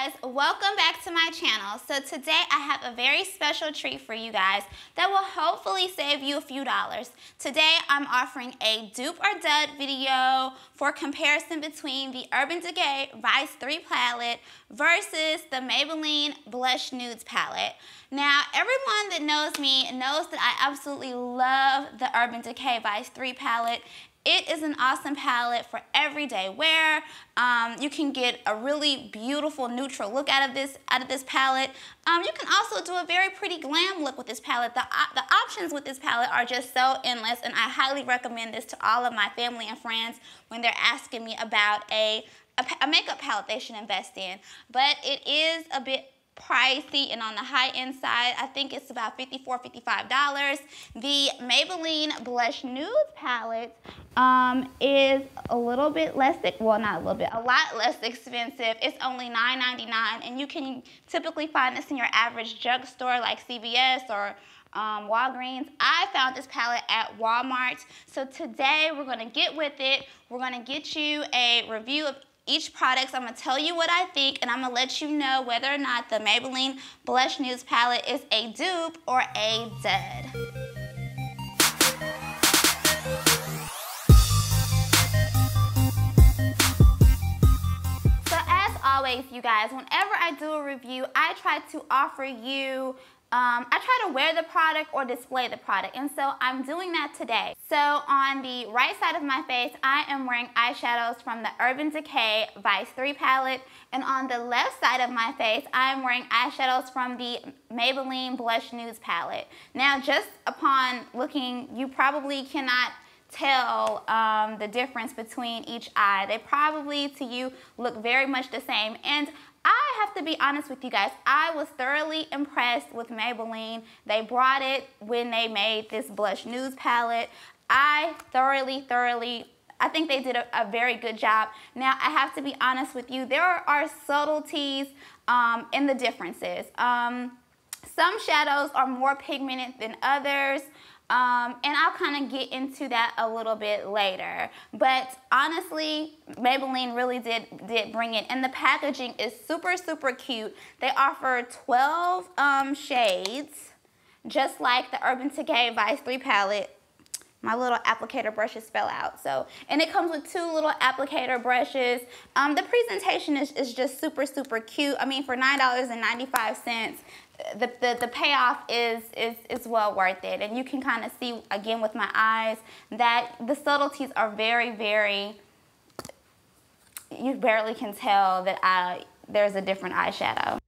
guys, welcome back to my channel. So today I have a very special treat for you guys that will hopefully save you a few dollars. Today I'm offering a dupe or dud video for comparison between the Urban Decay Vice 3 palette versus the Maybelline Blush Nudes palette. Now, everyone that knows me knows that I absolutely love the Urban Decay Vice 3 palette. It is an awesome palette for everyday wear. You can get a really beautiful neutral look out of this palette. You can also do a very pretty glam look with this palette. The options with this palette are just so endless, and I highly recommend this to all of my family and friends when they're asking me about a makeup palette they should invest in. But it is a bit pricey and on the high end side. I think it's about $54, $55. The Maybelline Blush Nudes palette is a little bit less, well, not a little bit, a lot less expensive. It's only $9.99, and you can typically find this in your average drugstore like CVS or Walgreens. I found this palette at Walmart. So today we're going to get with it. We're going to get you a review of each product. I'm going to tell you what I think, and I'm going to let you know whether or not the Maybelline Blush Nudes palette is a dupe or a dud. So as always, you guys, whenever I do a review, I try to offer you I try to wear the product or display the product, and so I'm doing that today. So on the right side of my face, I am wearing eyeshadows from the Urban Decay Vice 3 palette, and on the left side of my face, I'm wearing eyeshadows from the Maybelline Blush Nudes palette. Now, just upon looking, you probably cannot tell the difference between each eye. They probably, to you, look very much the same, and I have to be honest with you guys, I was thoroughly impressed with Maybelline. They brought it when they made this Blush Nudes palette. I think they did a very good job. Now, I have to be honest with you, there are subtleties in the differences. Some shadows are more pigmented than others. And I'll kind of get into that a little bit later. But honestly, Maybelline really did bring it. And the packaging is super, super cute. They offer 12 shades, just like the Urban Decay Vice 3 palette. My little applicator brushes fell out. And it comes with two little applicator brushes. The presentation is just super, super cute. I mean, for $9.95, the payoff is well worth it. And you can kind of see, again, with my eyes, that the subtleties are very, very, you barely can tell that there's a different eyeshadow.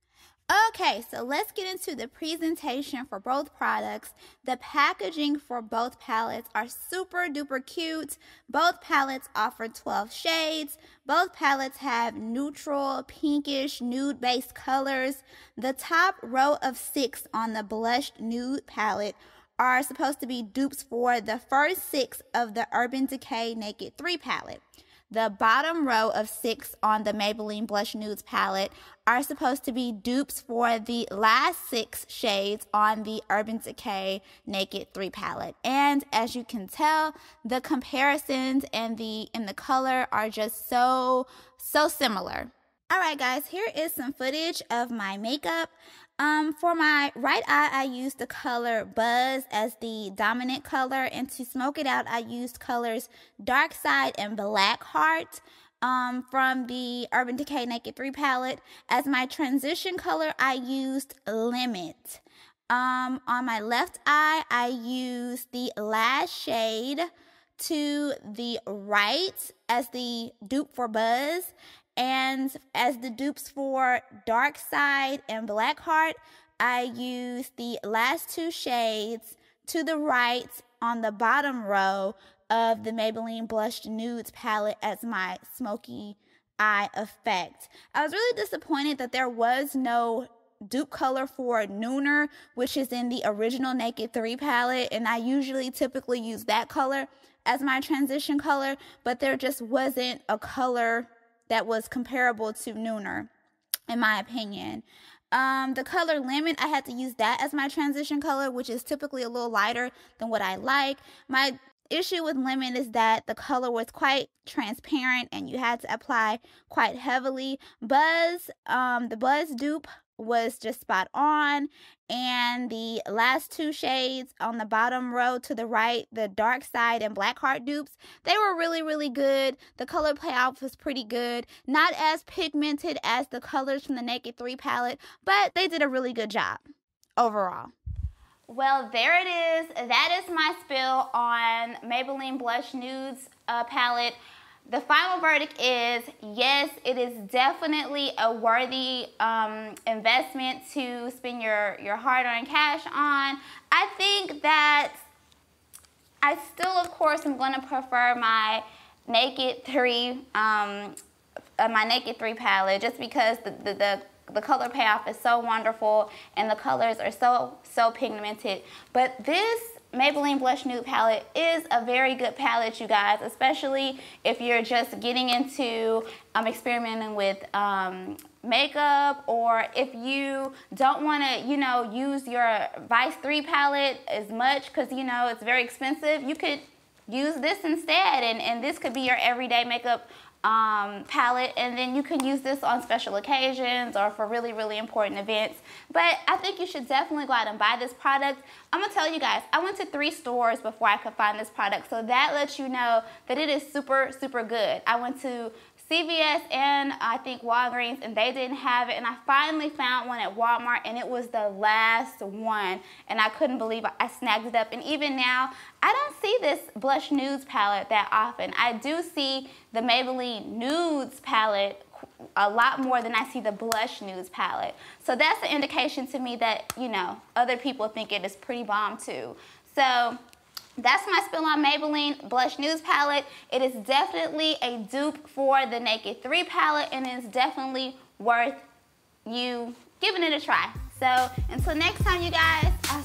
Okay, so let's get into the presentation for both products. The packaging for both palettes are super duper cute. Both palettes offer 12 shades. Both palettes have neutral, pinkish, nude-based colors. The top row of 6 on the Blush Nude palette are supposed to be dupes for the first 6 of the Urban Decay Naked 3 palette. The bottom row of 6 on the Maybelline Blush Nudes palette are supposed to be dupes for the last 6 shades on the Urban Decay Naked 3 palette. And as you can tell, the comparisons and the color are just so similar. Alright guys, here is some footage of my makeup. For my right eye, I used the color Buzz as the dominant color, and to smoke it out, I used colors Dark Side and Black Heart from the Urban Decay Naked 3 palette. As my transition color, I used Limit. On my left eye, I used the last shade to the right as the dupe for Buzz. And as the dupes for Dark Side and Black Heart, I used the last 2 shades to the right on the bottom row of the Maybelline Blush Nudes palette as my smoky eye effect. I was really disappointed that there was no dupe color for Nooner, which is in the original Naked 3 palette, and I usually typically use that color as my transition color, but there just wasn't a color that was comparable to Nooner, in my opinion. The color Lemon, I had to use that as my transition color, which is typically a little lighter than what I like. issue with Lemon is that the color was quite transparent and you had to apply quite heavily. Buzz, the Buzz dupe was just spot on, and the last two shades on the bottom row to the right, the Dark Side and Blackheart dupes, they were really good. The color payoff was pretty good, not as pigmented as the colors from the Naked 3 palette, but they did a really good job overall. Well, there it is. That is my spill on Maybelline Blush Nudes palette. The final verdict is, yes, it is definitely a worthy investment to spend your hard-earned cash on. I think that I still, of course, am going to prefer my Naked 3 palette, just because the color payoff is so wonderful and the colors are so pigmented. But this Maybelline Blush Nude palette is a very good palette, you guys, especially if you're just getting into experimenting with makeup, or if you don't want to, you know, use your Vice 3 palette as much because, you know, it's very expensive. You could use this instead, and this could be your everyday makeup palette, and then you can use this on special occasions or for really important events. But I think you should definitely go out and buy this product. I'm gonna tell you guys, I went to 3 stores before I could find this product, so that lets you know that it is super good. I went to CVS and I think Walgreens, and they didn't have it, and I finally found one at Walmart, and it was the last one, and I couldn't believe I snagged it up. And even now, I don't see this Blush Nudes palette that often. I do see the Maybelline Nudes palette a lot more than I see the Blush Nudes palette. So that's an indication to me that, you know, other people think it is pretty bomb too. So that's my spill on Maybelline Blush Nudes palette. It is definitely a dupe for the Naked 3 palette, and it's definitely worth you giving it a try. So until next time, you guys, I'll